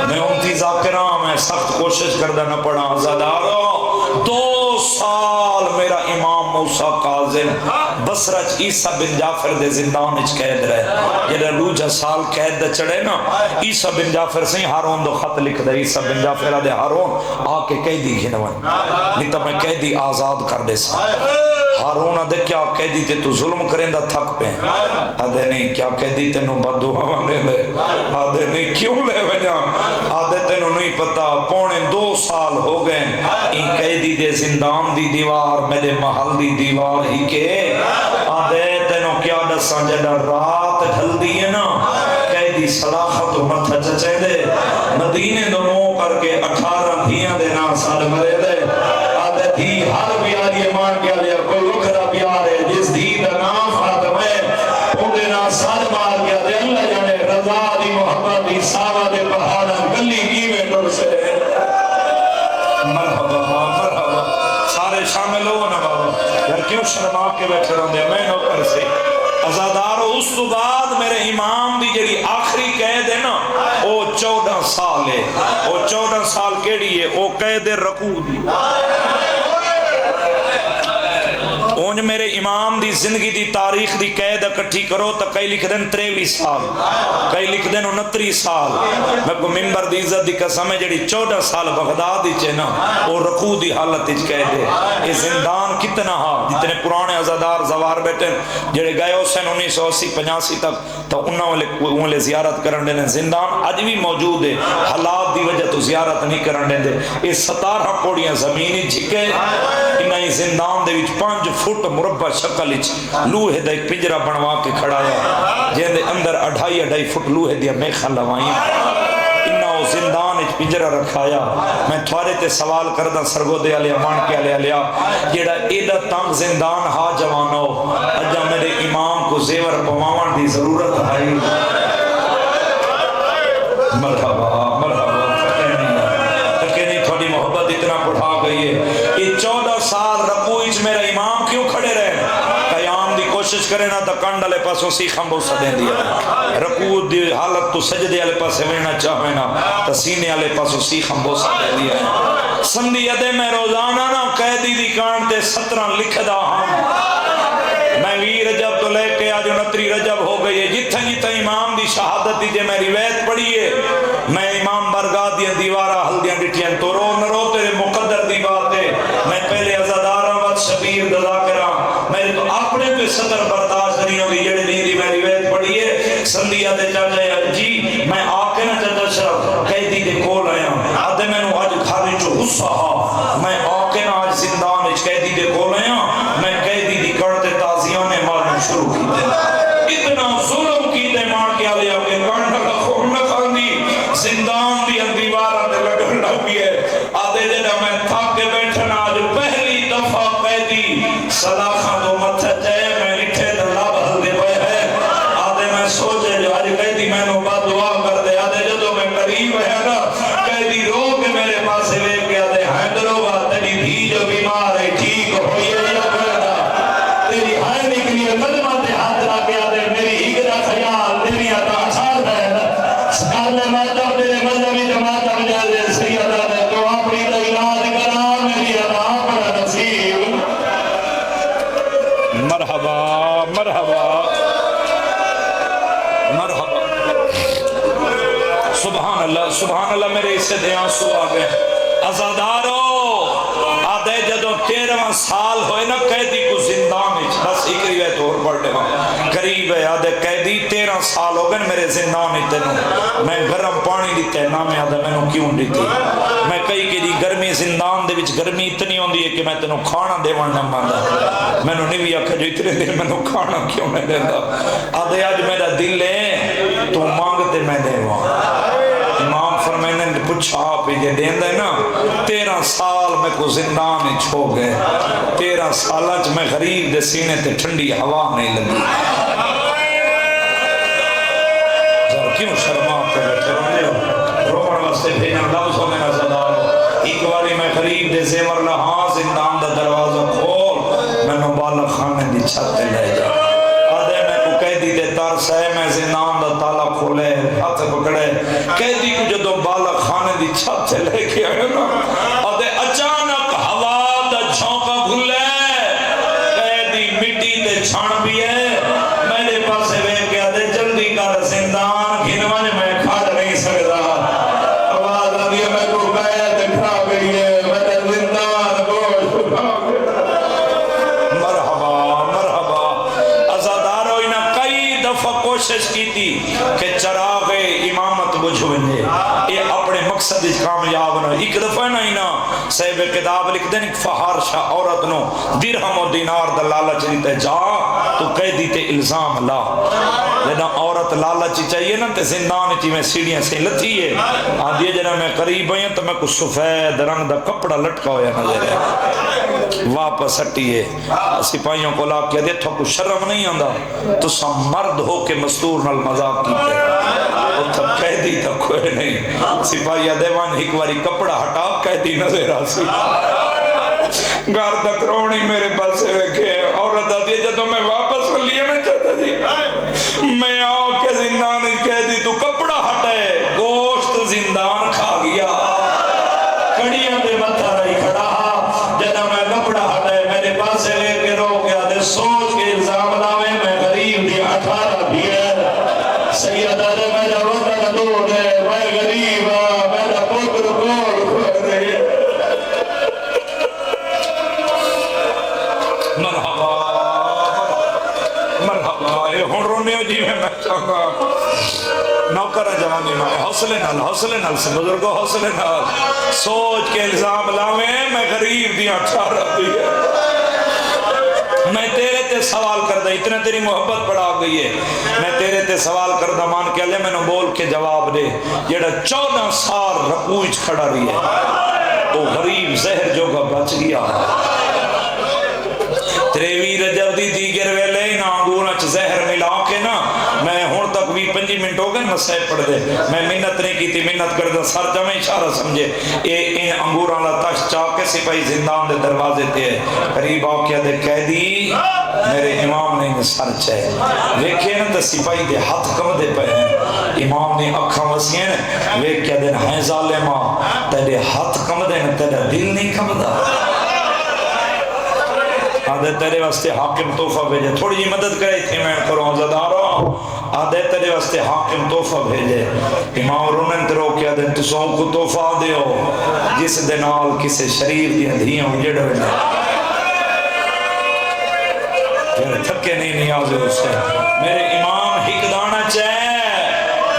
میں امتی ذاکرہ میں سخت کوشش کردہ نہ پڑھا زدارو 2 سال میرا امام موسیٰ کاظم بصرہ عیسیٰ بن جعفر دے زندان اچ قید رہے جڑا روجہ سال قید دے چڑھے نا عیسیٰ بن جعفر سے ہارون دو خط لکھ دے عیسیٰ بن جعفر دے ہارون آ کے قیدی گھنوان نہیں تو میں قیدی آزاد کر دے سا ہارون آدھے کیا قیدی تے تو ظلم کریں دا تھک پہ آدھے نہیں کیا قیدی تے نو بددعا لے لے آدھے نہیں کیوں لے وجہ آدھے تے نو نہیں پتا پونے 2 سال ہو گئے ان قیدی دے زندان دی دیوار میرے محل دی دیوار ہی کے آدھے تے نو کیا دساں جڑا رات ڈھل دی ہے نا قیدی صلاحت و متھا چچے دے مدینے دو منہ کر کے 18 دھیاں دے نا سال مرے دے آدھے دھی ہر بیاری مان کیا لیا کوئی لکھرا پیار ہے جس دھی دا نام فاطمہ ہے انہیں نا سال مار کیا دے اللہ جانے رضا دی محبت دی ساوہ دے پہاڑا گلی کی میں ڈر سے مرحبا مرحبا سارے شامل ہو نا بابا یار کیوں شرما کے بیٹھے رہوں دے میں نوکر سے ازادار اس تو بعد میرے امام دی جڑی آخری قید ہے نا وہ 14 سال ہے وہ 14 سال کیڑی ہے وہ قید رکوع دی اونج میرے امام دی زندگی دی تاریخ دی قید اکٹھی کرو تو کئی لکھ دیں 23 سال کئی لکھ دیں 29 سال میں کو ممبر دی عزت دی قسم ہے جڑی 14 سال بغداد دی چے نا وہ رکوع دی حالت اچ قید ہے یہ زندان کتنا ہا جتنے پرانے عزادار زوار بیٹھے جڑے گئے حسین 1980-85 تک تو انہوں نے زیارت کرن دے زندان اج بھی موجود ہے حالات دی وجہ تو زیارت نہیں کرن دے یہ 17 پوڑیاں زمینی جھکے انہیں زندان دے وچ 5 فٹ مربع شکل اچ لوہے دا ایک پنجرہ بنوا کے کھڑایا جن دے اندر 2.5 فٹ لوہے دیا میخاں لوائیں انہوں زندان اچ پنجرہ رکھایا میں تھوارے تے سوال کردہ سرگو دے علیہ مان کے علیہ جیڑا ایدہ تنگ زندان ہا جوانو اجا میرے امام کو زیور پوامان دی ضرورت ہے مرحبا مرحبا تکے نہیں تھوڑی محبت اتنا پڑھا گئی ہے یہ 14 سال رکوع اچ میرا امام کیوں کھڑے رہے قیام دی کوشش کرے نا تا کنڈ علی پاسوں سیخم بہت سدیں دیا رکوع دی حالت تو سجدے علی پاسے وینا چاہوے نا تا سینے علی پاسوں سیخم بہت سدیں دیا سندی ادے میں روزانہ نا قیدی دی کانٹے 17 لکھ دا ہم میں 20 رجب تو لے کے آج 29 رجب ہو گئی ہے جتھا جتھا امام دی شہادت دی جے میں روایت پڑھی ہے میں امام برگاہ دیا دیوارہ حل دیا ڈٹیاں تو رو نہ رو تیرے مقدر دی بات ہے میں پہلے عزادارہ وقت شبیر دزا کرا میں تو اپنے پہ صدر برداشت نہیں ہوگی جڑے نہیں دی میں روایت پڑھی ہے سندیا دے چاچا جی میں آکے نہ چاچا شرف قیدی دے کول آیا آدھے میں نو آج کھاری جو غصہ ہا میں آکے نہ آج زندان اچ قیدی دے کول آیا میں قیدی دی کرتے تازیوں نے مارنا شروع کی دے اتنا ظلم کی دے مار کے آلے آگے کانڈا کا خون نہ کھاندی زندان دی اندیوارہ دے لگن لگی ہے آدھے جنہ میں تھاک کے بیٹھنا آج پہلی دفعہ قیدی صلاحہ دو متھے جائے میں لٹھے دلہ بھل دے پہ ہے آدھے میں سوچے جو آج قیدی میں نو بات دعا کر دے آدھے جو تو میں قریب ہے نا قیدی رو کے میرے پاس لے کے آدھے حیدرو بات تیری بھی جو بیمار ہے ٹھیک ہوئی ہے یا کرنا تیری ہائے نکلی ہے قدمہ تے ہاتھ را کے آدھے میری ہگرہ خیال تیری عطا چھال ہے سکارنے ماتا میرے مذہبی جماعت مجازے سیدہ نے تو اپنی تو علاج کرا میری عطا پر نصیب مرحبا مرحبا مرحبا سبحان اللہ میرے اس سے دیان سو آگئے ازادارو آدھے جدو 13 سال ہوئے نا قیدی کو زندان میں بس ایک روایت اور پڑھ لے قریب ہے آدھے قیدی 13 سال ہو گئے میرے زندان میں تینوں میں گرم پانی دیتے ہیں نامے آدھے میں نو کیوں دیتی میں کئی کہ دی گرمی زندان دے وچ گرمی اتنی ہوندی ہے کہ میں تینوں کھانا دے ورنہ ماندا میں نو نہیں آکھا جو اتنے دن میں نو کھانا کیوں نہیں دیتا آدھے آج میرا دل ہے تو مانگتے میں دے وہاں امام فرمائنے نے پوچھا آپ یہ دین دے نا 13 سال میں کو زندان چھو گئے 13 سالہ میں غریب دے سینے تے ٹھنڈی ہوا نہیں لگی ذرا کیوں شرما کے بیٹھے رہنے ہو رومن واسطے بھیجا لفظ ہو میرا زدار ایک باری میں غریب دے زیور لہاں زندان دا دروازہ کھول میں نو بالا خانے دی چھت لے جا آدھے میں کو قیدی دے ترس ہے میں زندان دا تالا کھولے ہاتھ پکڑے قیدی کو جو دو بالا خانے دی چھت سے لے کے آئے نا آدھے اچانک ہوا دا جھونکا بھولے مقصد کامیاب نہ ایک دفعہ نہ ہی نہ صاحب کتاب لکھ دیں فحاشا عورت نو درہم و دینار دا لالچ دیتے جا تو قیدی تے الزام لا جنا عورت لالچ چاہیے نا تے زندان چی میں سیڑھیاں سے لتھی ہے آدھی جنا میں قریب ہیں تو میں کچھ سفید رنگ دا کپڑا لٹکا ہویا نظر ہے واپس ہٹی ہے سپاہیوں کو لا کے دے تو کچھ شرم نہیں آندا تو سب مرد ہو کے مستور نال مذاق کیتے اور تب قیدی تک کوئی نہیں سپاہی دیوان ایک باری کپڑا ہٹا قیدی نظر آسی گھر تک روڑی میرے پاس سے رکھے عورت آتی ہے جب میں واپس کر لیا میں چاہتا جی میں آؤ کے زندان قیدی تو کپڑا ہٹے گوشت زندان کھا گیا کڑیاں دے متھا رہی کھڑا جب میں کپڑا ہٹے میرے پاس سے لے کے رو گیا دے سوچ کے الزام لاوے میں غریب دی 18 بھی ہے سیدہ دے میرا وطن دور ہے میں غریب ہاں میرا پتر کول کھڑ رہے مرحبا مرحبا اے ہون رونے ہو جی میں چاہتا نوکر جوانی میں حوصلے نال سے بزرگوں حوصلے نال سوچ کے الزام لاویں میں غریب دیا 18 دی ہے میں تیرے تے سوال کردہ اتنا تیری محبت پڑا گئی ہے میں تیرے تے سوال کردہ مان کے اللہ میں نے بول کے جواب دے جیڑا 14 سال رکوچ کھڑا رہی ہے تو غریب زہر جو کا بچ گیا تریوی رجب دی دیگر ویلے نا انگونا چھ زہر ملا کے نا میں ہون تک بھی 5 منٹ ہو گئے مسائب پڑھ دے میں منت نہیں کی تھی منت کر دے سر جمع اشارہ سمجھے ان انگوراں تش چاہ کے سپاہی زندان دے دروازے تے قریب آ کے دے قیدی میرے امام نے سر چاہے ویکھے نا تو سپاہی دے ہاتھ کم دے پہ ہیں امام نے اکھاں وسیئے نا ویکھے دے ہیں ظالمہ تیرے ہاتھ کم دے نا تیرے دل نہیں کم دا آدھے تیرے واسطے حاکم تحفہ بھیجے تھوڑی جی مدد کرے تھے میں کروں عزداروں آدھے تیرے واسطے حاکم تحفہ بھیجے امام رونن ترو کیا دن تسوں کو تحفہ دیو جس دنال کسے شریف دی اندھیاں اجڑ ہوئے پھر تھکے نہیں نیازے اس سے میرے امام حکدانا چاہے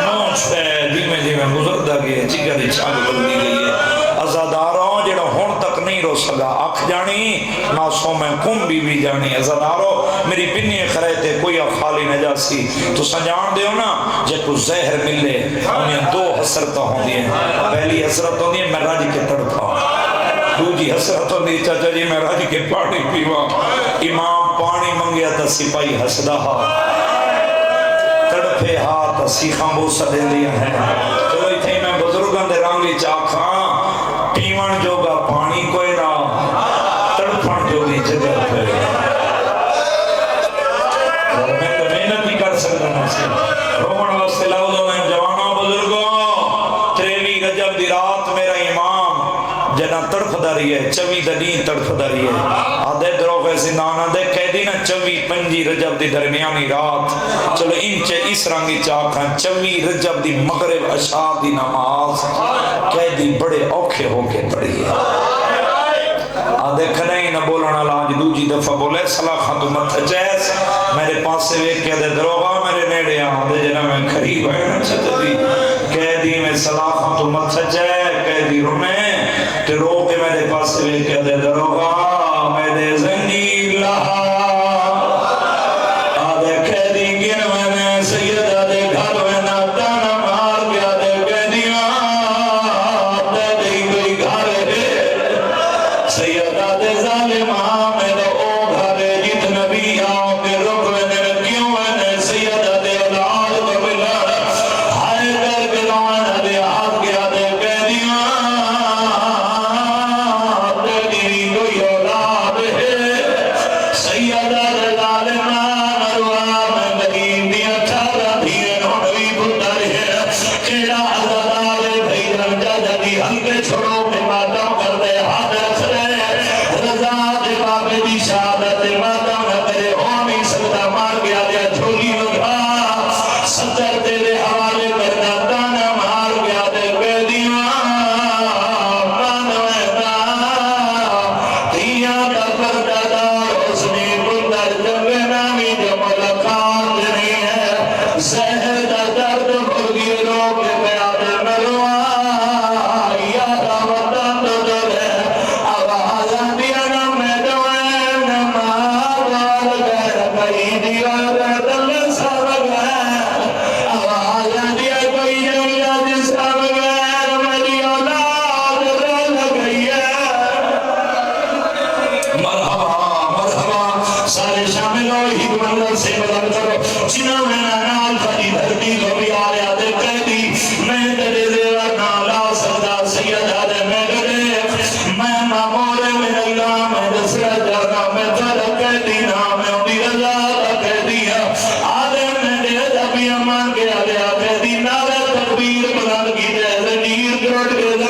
نوچ ہے جی میں گزردہ گئے چکر چھاگ بلدی گئی ہے عزداروں جڑا ہون تک نہیں رو سکا آکھ جانی ناسوں میں کم بھی جانی عزدارو میری پنی خریتے کوئی خالی نہ جاسی تو سنجان دے ہو نا جب کو زہر ملے انہیں 2 حسرتہ ہوں دیئے پہلی حسرت ہوں دیئے میں راج کے تڑپا دوجی حسرت ہوں دیئے چاچا جی میں راج کے پانی پیوا امام پانی منگیا تا سپاہی حسدہ تڑپے ہاتھ سیخاں بوسا دے دیا ہے چلو اتھے میں بزرگاں دے رانگی چاکھاں پیوان جوگا پانی کوئی نہ تڑپان جوگی جگہ پہ اور میں تو محنت نہیں کر سکتا ہوں سے رومن واسطے لاؤ دو میں جوانوں بزرگوں تریوی رجب دی رات میرا امام جنا تڑپ داری ہے 24 دنی تڑپ داری ہے آدھے دروغ زندانہ دے قیدی نا 24 رجب دی درمیانی رات چلو انچے اس رنگی چاکھاں 24 رجب دی مغرب عشاء دی نماز قیدی بڑے اوکھے ہو کے پڑھی ہے آدھے کھنائی نہ بولنا لاج دوجی دفعہ بولے صلاح خان تو مت جیس میرے پاس سے ویک کے دے دروغا میرے نیڑے آدھے جنہ میں قریب ہے نا چھتی قیدی میں صلاح خان تو مت جیس قیدی رونے تے رو کے میرے پاس سے ویک کے دے دروغا میرے زنجیر لہا آدھے قیدی گن میں نے سیدہ دے گھر میں نہ تانا مار گیا دے قیدیاں دے دی کوئی گھر ہے سیدہ دے ظالمہ میرے او گھر جت نبی آؤ کے رک میں کیوں میں سیدہ دے اولاد کو ملا ہائے کر کے لان دے ہاتھ گیا دے قیدیاں دے دی کوئی اولاد ہے سیدہ دے ظالمہ مروا میں غریب دی 18 دھیرے نوڑوی پتر ہے کیڑا عزدار بھائی رمجا جدی ہلکے چھوڑو میں ماتم کر دے ہاتھ رکھ رہے رضا دے بابے دی شہادت ماتم نہ کرے ہو نہیں سکتا مار گیا دیا جھولی لگا ستر تیرے حوالے کرنا دانا مار گیا دے قیدیاں مانوے دا دیا دا پردادار اس نے پتر جنگ نامی جو ملکات نہیں ہے زہر دا درد بھگی روک بیاد مروا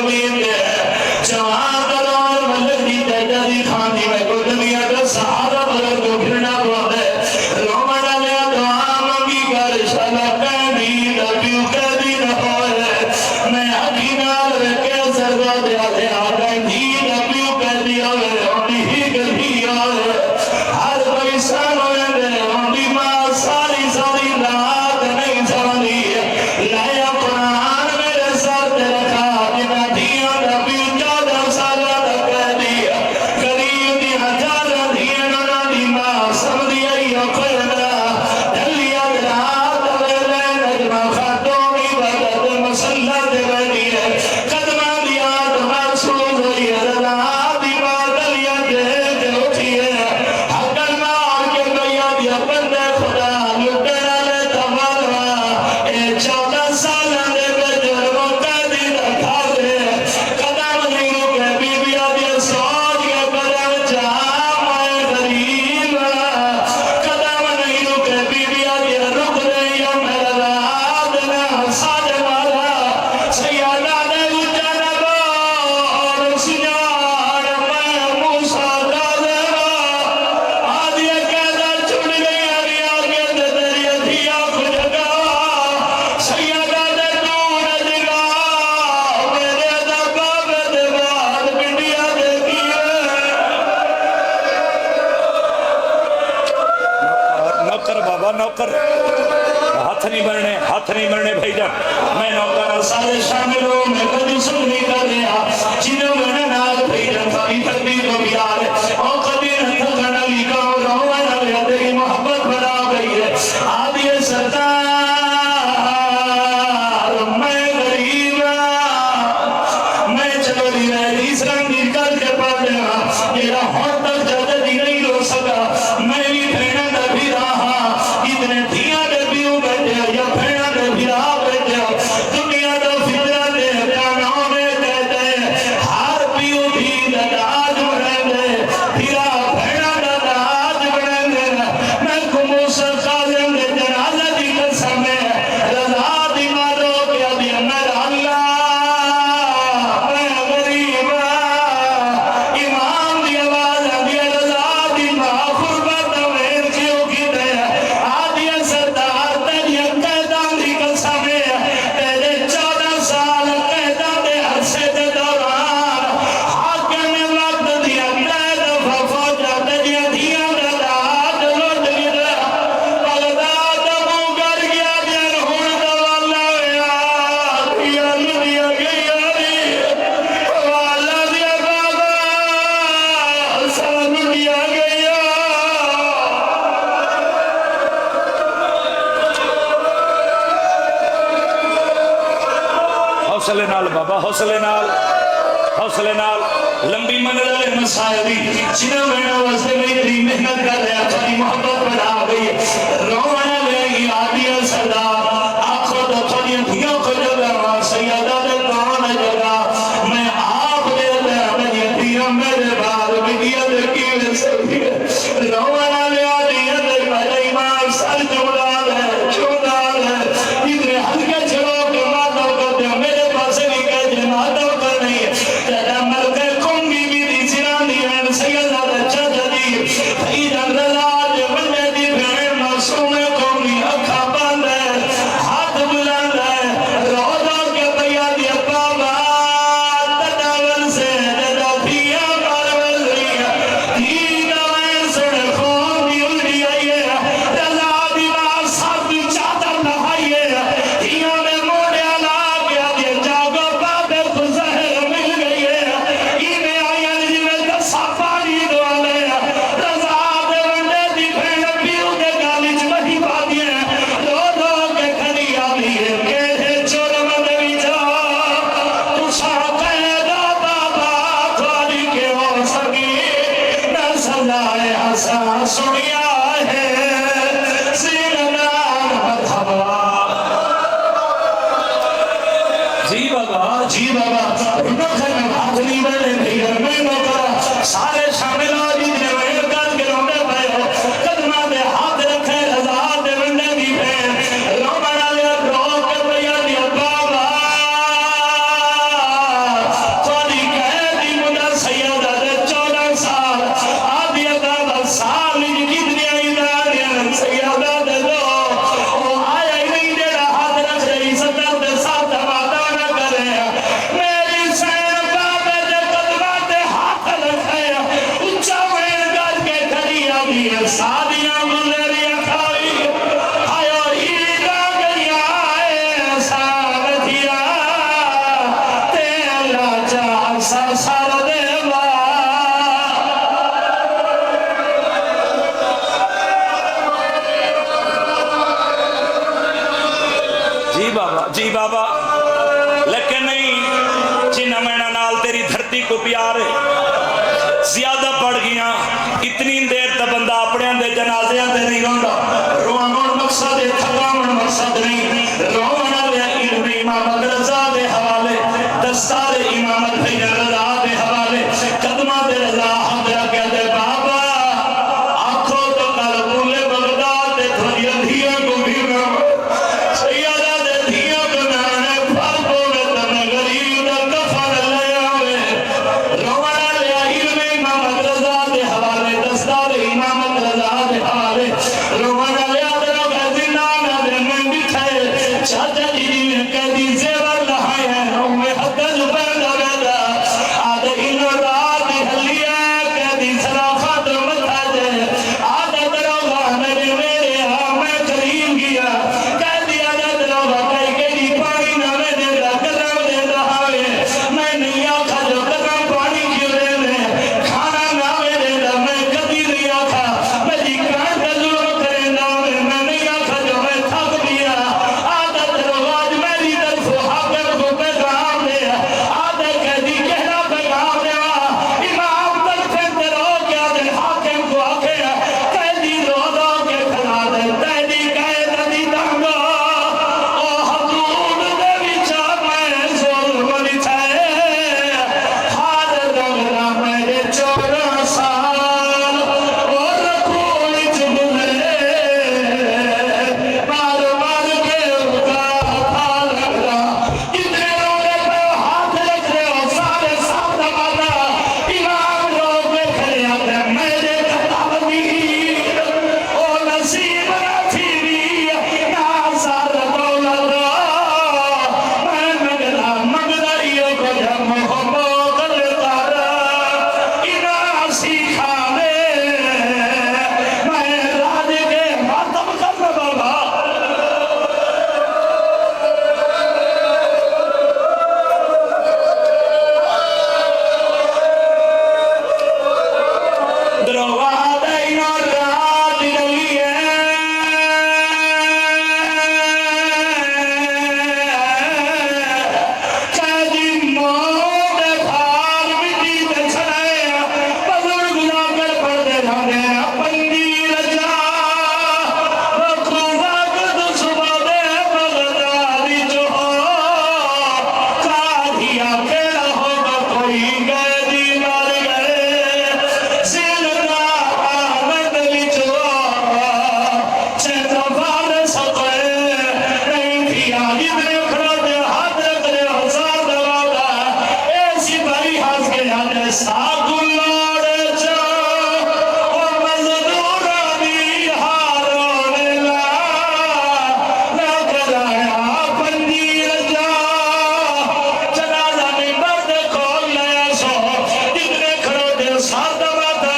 امید ہے جوان دلال ملک دی تیجہ دی خانی میں کو دنیا کا سہارا بلد کو پھرنا بہت ہے رومن لیا دعا منگی کر شالا کہنی نبیو کہنی نہ ہوئے میں حقی نال رکھے سرگا دیا دیا کہنی نبیو کہنی ہوئے ہونی ہی گلھی ہوئے ہر کوئی سان ہوئے دے ہونی ماں ساری ساری رات نہیں سوانی لایا قرآن میرے ساتھ رکھا جنا دیا نبیو 14 سالہ تک کہہ دیا قریب دی ہزار دیا نہ دی ماں سب دیا یا خیرہ دلیا درات ویلے نجمہ خاتومی بدد مسلح دے بنی ہے قدمہ دیا محسوس ہوئی رضا دی ماں دلیا دے اٹھی ہے حقل مار کے بیا دیا بندے خدا لٹنا لے تمالوا اے 14 سالہ دے بجر مقیدی رکھا دے قدم نہیں رکے بی بیا دیا سوچ کے قدم جام آئے غریب قدم نہیں رکے بی بیا دیا رک دے یا میرا رات نہ ساج مارا سیادہ دے جنبا اور سنیار میں موسیٰ دا دیوا آدھیا کہتا چھوڑ گئی آری آگے دے تیری ادھیا کھجگا سیادہ دے دور دگا میرے دبا بے دیوار پنڈیا دیکھیے نوکر بابا نوکر ہاتھ نہیں بڑھنے بھائی جان میں نوکر سارے شامل ہو میں کبھی سن نہیں کر رہا جنہوں میں نال بھیجن ساری تقدیر کو بیار ہے اور کبھی نہیں تھکنا لکھا ہو رونا لیا تیری محبت بنا گئی ہے آدھی سردار میں غریب میں چلو دی رہی اس رنگ نکل کے پڑھ لیا میرا ہون تک جدہ دی نہیں رو سکا میں بھی پھینا نہ بھی رہا اتنے دھیاں نے بھی بیٹھے یا پھینا نے بھی رہا بیٹھے دنیا دا فطرت ہے پیانوں میں کہتے ہیں ہر پیو بھی دراج بڑھے دے پھرا پھینا دراج بڑھے دے میں کو موسیٰ خالم دے جنازہ دی قسم ہے رضا دی مارو کیا دیا میرا اللہ میں غریب امام دی آواز آدھی رضا دی ماں خربت ویر کیوں کی دے آدھی سردار تیری قیدان دی قسم ہے تیرے 14 سال قیدان دے عرصے دے دوران حاکم وقت دیا قید فوجہ تیری دیا دراج لوٹ گیا بغداد ابو گر گیا جن ہون دوالا یا دیا لدیا گیا والا دیا بابا سان دیا گیا حوصلے نال بابا حوصلے نال لمبی منزل مسائلی جنہوں میں واسطے میری محنت کر رہا تھوڑی محبت بڑھا گئی رونا لے گی آدھی سردار آنکھوں تو تھوڑی دھیوں کو جگہ سیادہ دے کون جگہ میں آپ دے دے میری دھیوں میرے بار میڈیا دے کیوے سبھی رونا لے آدھی دے میرے ایمان سر جمڑا لے اتنے ہلکے چھڑوں کے ماتوں کرتے ہو میرے پاس بھی کہتے ماتوں کر نہیں ہے تیرا ملکے کنگی بھی دی سران دی ہے سیدہ دے چاچا دی فیدن رضا دے بندے دی بھین معصوم کنگی اکھا بند ہے ہاتھ بلند ہے سر دیوا جی بابا لیکن نہیں جنہ میں نال تیری دھرتی کو پیار ہے زیادہ پڑ گیا اتنی دیر تا بندہ اپنے اندے جنازے اندے نہیں روندا روان مقصد تھکاون مقصد نہیں روان لیا علم امامت رضا دے حوالے دستار امامت بھئی رضا دے حوالے قدمہ دے رضا حمد رکھے دے بابا آنکھوں تو کل بولے بغداد دے تھوڑی اندھیوں کو بھی سیادہ دے دھیوں کو نانے پھر بولے تمہیں غریب دا کفن لے آوے روان لیا علم امامت رضا دے حوالے دستار امامت رضا دے حوالے روان لیا درو غزی نانا دے من بٹھے چاچا جی نے کہدی زیور لہائے ہیں رومے حدد پیدا بیدا آدھے انہوں رات حلیہ کہدی صرافہ در متھا جے آدھے درو غامر میرے میں کریم گیا کہدی آدھے درو غامر کہدی پانی نہ میں دے دا قدم دے رہاوے میں نہیں آکھا جو قدم پانی کیوں دے میں کھانا نہ میں دے دا میں کبھی نہیں آکھا میں جی کان کا ظلم کرے نہ میں نہیں آکھا جو میں تھک دیا آدھے درو آج میری طرف حاکم کو پیغام دے آدھے کہدی کہنا پیغام دے امام تک پھر رو کیا دے حاکم کو آکھے کہدی رو رو کے کھلا دے تیدی کہہ دی دنگا او حضور دے بچا میں زور بنی تھے ہار دنگا میرے 14 سال اور رکھوڑی چبلے مار مار کے اٹھا تھا لگا اتنے رونے پہ ہاتھ رکھ رہے ہو سارے ساتھ دمانا امام لوگ میں کھڑے آتے میرے کتاب نہیں او نصیب نہ تھی بھی نہ سار دولت میں مگدہ مگدائیوں کو جب محبت لتارا انہا سیکھا میں راج کے ماتم کر بابا درواد اینا راج رلیے چاہدی موت کھار مٹی دے چھڑے بزرگ نہ کر پردے جانے اپنی رجا رکھو وقت صبح دے بغدادی جو ہو کھادیا کھیڑا ہوگا کوئی گیدی مار گئے زندہ آمد لچو چیتا فار سکے نہیں دیا اتنے کھڑا دے ہاتھ رکھنے ہزار دوالا ایسی بھائی ہاتھ کے آنے ساکھو لوڑے چا اور مزدورانی ہارونے لا نہ کرایا پندی رجا جنازہ میں مرد کھول لیا سو اتنے کھڑو دے ساتھ دواتا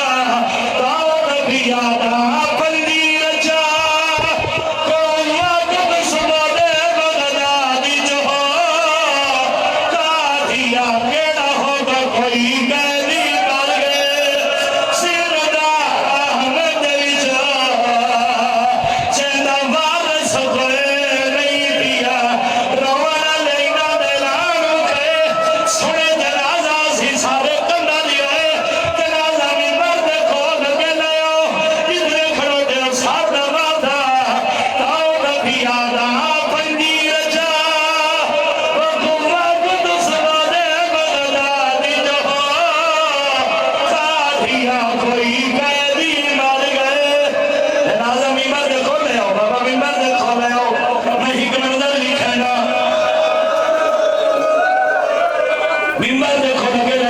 داؤں نبی آدھا پندی رجا کوئی وقت صبح دے بغدادی جو ہو کھادیا کیڑا ہوگا کوئی قیدی مر گئے زندہ آمد لچو چیتا وارث ہوئے نہیں دیا روانہ لینا دلانو کے سنے جنازہ سی سارے کندہ دیئے جنازہ میں مرد کھول کے لئے اتنے کھڑو دے ساتھ دواتا تاؤ نبی آدھا پندی رجا رکھو وقت صبح دے بغدادی جو ہو کھادیا کوئی قیدی مر گئے جنازہ میں مرد کھول لے آؤ بابا میں مرد کھول لے آؤ میں حکم نظر لکھے گا ممبر دیکھو لگے